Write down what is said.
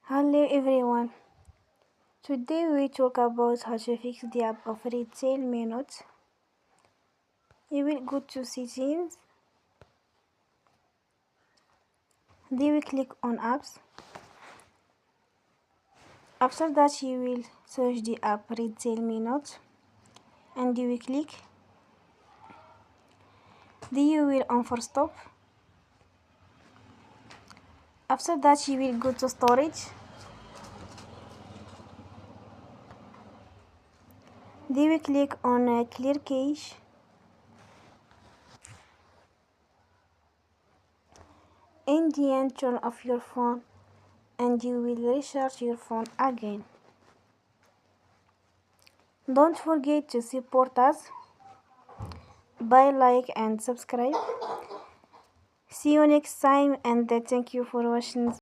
Hello everyone. Today we talk about how to fix the app of RetailMeNot. You will go to settings. Then we click on apps. After that you will search the app RetailMeNot and you will click. Then you will on for stop. After that you will go to storage. Then we click on clear cache. In the end, turn off your phone and you will recharge your phone again. Don't forget to support us by like and subscribe. See you next time and thank you for watching.